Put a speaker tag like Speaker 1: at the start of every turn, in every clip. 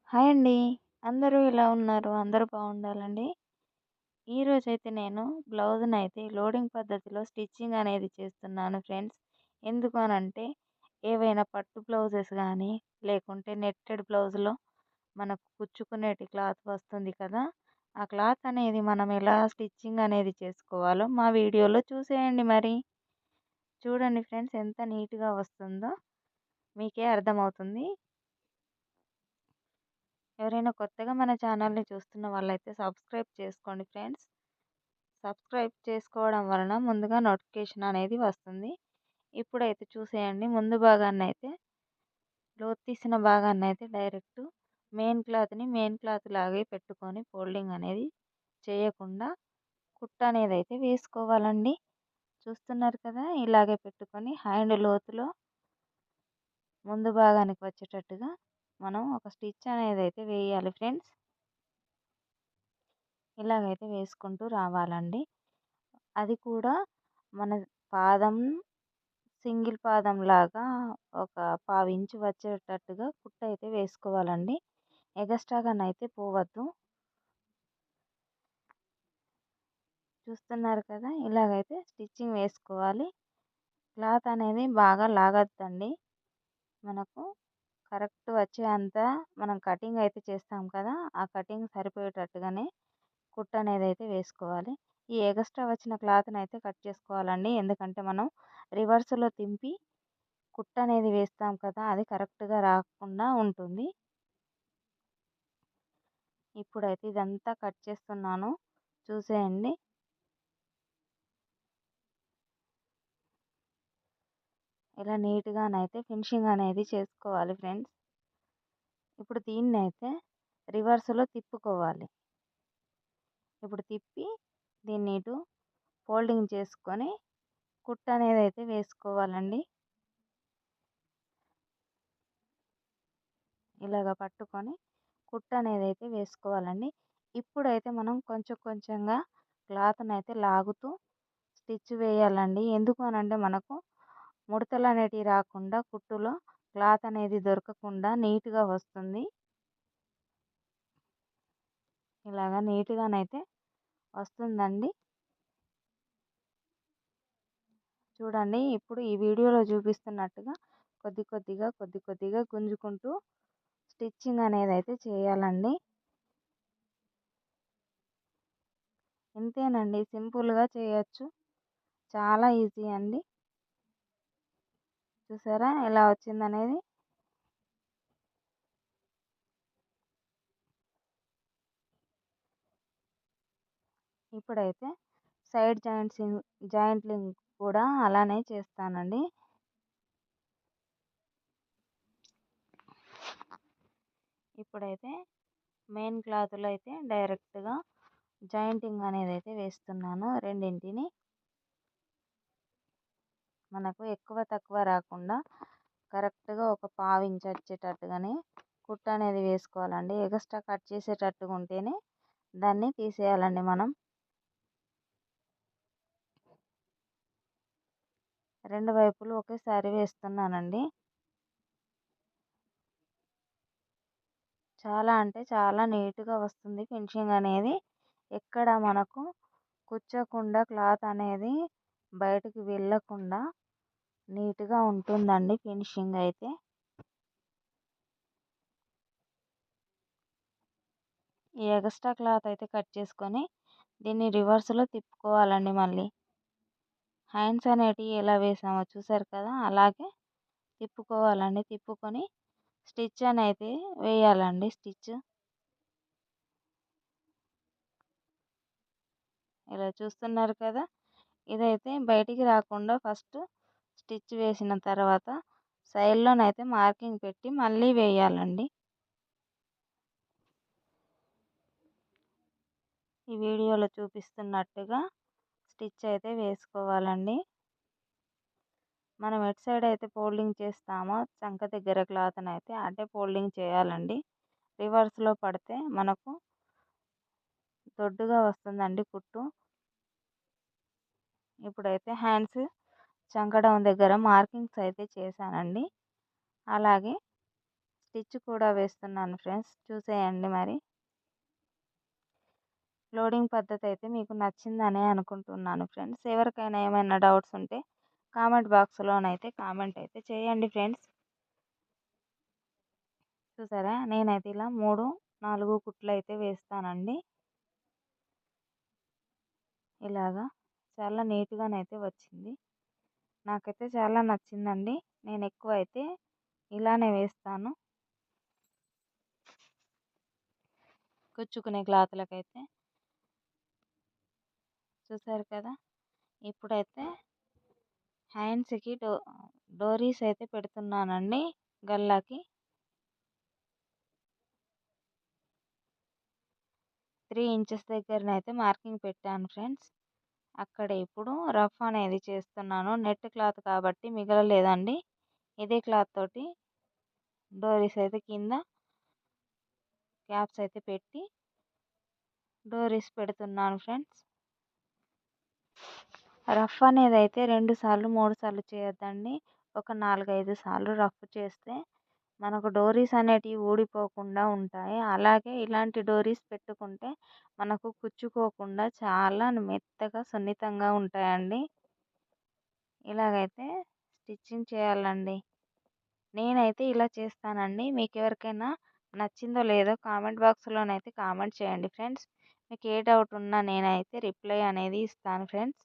Speaker 1: Hi అండి. అందరూ ఎలా ఉన్నారు? అందరూ బాగుండాలండి. ఈరోజైతే నేను బ్లౌజ్‌నైతే లోడింగ్ పద్ధతిలో స్టిచ్చింగ్ అనేది చేస్తున్నాను ఫ్రెండ్స్. ఎందుకు అనంటే ఏవైనా పట్టు బ్లౌజెస్ గానీ, లేకుంటే నెట్టెడ్ బ్లౌజ్‌లో మనకు కుచ్చుకునేటి క్లాత్ వస్తుంది కదా! ఆ క్లాత్ అనేది మనం ఎలా స్టిచ్చింగ్ అనేది చేసుకోవాలో మా వీడియోలో చూసేయండి మరి. చూడండి ఫ్రెండ్స్ ఎంత నీట్‌గా వస్తుందో మీకే అర్థమవుతుంది. ఎవరైనా కొత్తగా మన ఛానల్‌ని చూస్తున్న వాళ్ళైతే సబ్స్క్రైబ్ చేసుకోండి ఫ్రెండ్స్. సబ్స్క్రైబ్ చేసుకోవడం వలన ముందుగా నోటిఫికేషన్ అనేది వస్తుంది. ఇప్పుడైతే చూసేయండి ముందు భాగాన్నయితే లోతు తీసిన భాగాన్నయితే డైరెక్ట్ మెయిన్ క్లాత్ లాగే పెట్టుకొని ఫోల్డింగ్ అనేది చేయకుండా కుట్టనేదైతే వేసుకోవాలండి. చూస్తున్నారు కదా! ఇలాగే పెట్టుకొని హ్యాండ్ లోతులో ముందు భాగానికి వచ్చేటట్టుగా మనం ఒక స్టిచ్ అనేదైతే వేయాలి ఫ్రెండ్స్. ఇలాగైతే వేసుకుంటూ రావాలండి. అది కూడా మన పాదం సింగిల్ పాదంలాగా ఒక పావించు వచ్చేటట్టుగా కుట్టయితే వేసుకోవాలండి. ఎగస్ట్రాగానైతే పోవద్దు. చూస్తున్నారు కదా! ఇలాగైతే స్టిచ్చింగ్ వేసుకోవాలి. క్లాత్ అనేది బాగా లాగొద్దండి. మనకు కరెక్ట్ వచ్చేంత మనం కటింగ్ అయితే చేస్తాం కదా! ఆ కటింగ్ సరిపోయేటట్టుగానే కుట్టనేదైతే వేసుకోవాలి. ఈ ఎగస్ట్రా వచ్చిన క్లాత్‌నైతే కట్ చేసుకోవాలండి. ఎందుకంటే మనం రివర్స్‌లో తింపి కుట్టనేది వేస్తాం కదా! అది కరెక్ట్‌గా రాకుండా ఉంటుంది. ఇప్పుడైతే ఇదంతా కట్ చేస్తున్నాను. చూసేయండి. ఇలా నీట్‌గానైతే ఫినిషింగ్ అనేది చేసుకోవాలి ఫ్రెండ్స్. ఇప్పుడు దీన్నైతే రివర్స్‌లో తిప్పుకోవాలి. ఇప్పుడు తిప్పి దీన్ని ఇటు ఫోల్డింగ్ చేసుకొని కుట్టనేదైతే వేసుకోవాలండి. ఇలాగ పట్టుకొని కుట్టనేదైతే వేసుకోవాలండి. ఇప్పుడైతే మనం కొంచెం కొంచెంగా క్లాత్‌నైతే లాగుతూ స్టిచ్ వేయాలండి. ఎందుకు అనంటే మనకు ముడతలనేటివి రాకుండా కుట్టులో క్లాత్ అనేది దొరకకుండా నీట్‌గా వస్తుంది. ఇలాగ నీట్‌గానైతే వస్తుందండి. చూడండి ఇప్పుడు ఈ వీడియోలో చూపిస్తున్నట్టుగా కొద్ది కొద్దిగా గుంజుకుంటూ స్టిచ్చింగ్ అనేదైతే చేయాలండి. ఇంతేనండి సింపుల్‌గా చేయొచ్చు. చాలా ఈజీ అండి. చూసారా ఎలా వచ్చిందనేది? ఇప్పుడైతే సైడ్ జాయింట్లింగ్ కూడా అలానే చేస్తానండి. ఇప్పుడైతే మెయిన్ క్లాత్‌లో అయితే డైరెక్ట్‌గా జాయింటింగ్ అనేదైతే వేస్తున్నాను రెండింటిని. మనకు ఎక్కువ తక్కువ రాకుండా కరెక్ట్‌గా ఒక పావించి వచ్చేటట్టుగానే కుట్టనేది వేసుకోవాలండి. ఎగస్ట్రా కట్ చేసేటట్టుగా ఉంటేనే దాన్ని తీసేయాలండి మనం. 2 వైపులు ఒకేసారి వేస్తున్నానండి. చాలా అంటే చాలా నీట్‌గా వస్తుంది ఫినిషింగ్ అనేది. ఎక్కడ మనకు కుచ్చకుండా క్లాత్ అనేది బయటకి వెళ్ళకుండా నీట్‌గా ఉంటుందండి ఫినిషింగ్ అయితే. ఈ ఎగస్ట్రా క్లాత్ అయితే కట్ చేసుకొని దీన్ని రివర్స్‌లో తిప్పుకోవాలండి మళ్ళీ. హ్యాండ్స్ అనేటివి ఎలా వేసామో చూసారు కదా! అలాగే తిప్పుకోవాలండి. తిప్పుకొని స్టిచ్ అనైతే వేయాలండి స్టిచ్. ఇలా చూస్తున్నారు కదా! ఇదైతే బయటికి రాకుండా ఫస్ట్ స్టిచ్ వేసిన తర్వాత సైడ్‌లోనైతే మార్కింగ్ పెట్టి మళ్ళీ వేయాలండి. ఈ వీడియోలో చూపిస్తున్నట్టుగా స్టిచ్ అయితే వేసుకోవాలండి. మనం ఎటు సైడ్ అయితే ఫోల్డింగ్ చేస్తామో చంక దగ్గర క్లాత్‌నైతే అటే ఫోల్డింగ్ చేయాలండి. రివర్స్‌లో పడితే మనకు దొడ్డుగా వస్తుందండి కుట్టు. ఇప్పుడైతే హ్యాండ్స్ చంక డౌన్ దగ్గర మార్కింగ్స్ అయితే చేశానండి. అలాగే స్టిచ్ కూడా వేస్తున్నాను ఫ్రెండ్స్, చూసేయండి మరి. లోడింగ్ పద్ధతి అయితే మీకు నచ్చిందనే అనుకుంటున్నాను ఫ్రెండ్స్. ఎవరికైనా ఏమైనా డౌట్స్ ఉంటే కామెంట్ బాక్స్లోనైతే కామెంట్ అయితే చేయండి ఫ్రెండ్స్. చూసారా, నేనైతే ఇలా 3, 4 కుట్లు అయితే వేస్తానండి. ఇలాగా చాలా నీట్గానైతే వచ్చింది. నాకైతే చాలా నచ్చిందండి. నేను ఎక్కువ అయితే ఇలానే వేస్తాను కుచ్చుకునే క్లాత్లకైతే. చూసారు కదా, ఇప్పుడైతే హ్యాండ్స్కి డోరీస్ అయితే పెడుతున్నానండి గల్లాకి. 3 ఇంచెస్ దగ్గరనైతే మార్కింగ్ పెట్టాను ఫ్రెండ్స్. అక్కడ ఇప్పుడు రఫ్ అనేది చేస్తున్నాను. నెట్ క్లాత్ కాబట్టి మిగలలేదండి. ఇదే క్లాత్ తోటి డోరీస్ అయితే కింద క్యాప్స్ అయితే పెట్టి డోరీస్ పెడుతున్నాను ఫ్రెండ్స్. రఫ్ అనేది అయితే 2 సార్లు 3 సార్లు చేయొద్దండి. ఒక 4, 5 సార్లు రఫ్ చేస్తే మనకు డోరీస్ అనేటివి ఊడిపోకుండా ఉంటాయి. అలాగే ఇలాంటి డోరీస్ పెట్టుకుంటే మనకు కుచ్చుకోకుండా చాలా మెత్తగా సున్నితంగా ఉంటాయండి. ఇలాగైతే స్టిచ్చింగ్ చేయాలండి. నేనైతే ఇలా చేస్తానండి. మీకు ఎవరికైనా నచ్చిందో లేదో కామెంట్ బాక్స్లోనైతే కామెంట్ చేయండి ఫ్రెండ్స్. మీకు ఏ డౌట్ ఉన్నా నేనైతే రిప్లై అనేది ఇస్తాను ఫ్రెండ్స్.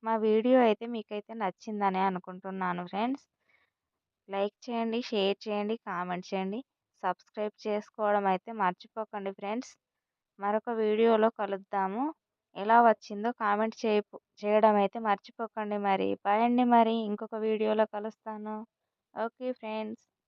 Speaker 1: మా వీడియో అయితే మీకైతే నచ్చిందనే అనుకుంటున్నాను ఫ్రెండ్స్. లైక్ చేయండి, షేర్ చేయండి, కామెంట్ చేయండి. సబ్స్క్రైబ్ చేసుకోవడం అయితే మర్చిపోకండి ఫ్రెండ్స్. మరొక వీడియోలో కలుద్దాము. ఎలా వచ్చిందో కామెంట్ చేయడం అయితే మర్చిపోకండి మరి. బాయ్ అండి మరి. ఇంకొక వీడియోలో కలుస్తాను. Okay friends.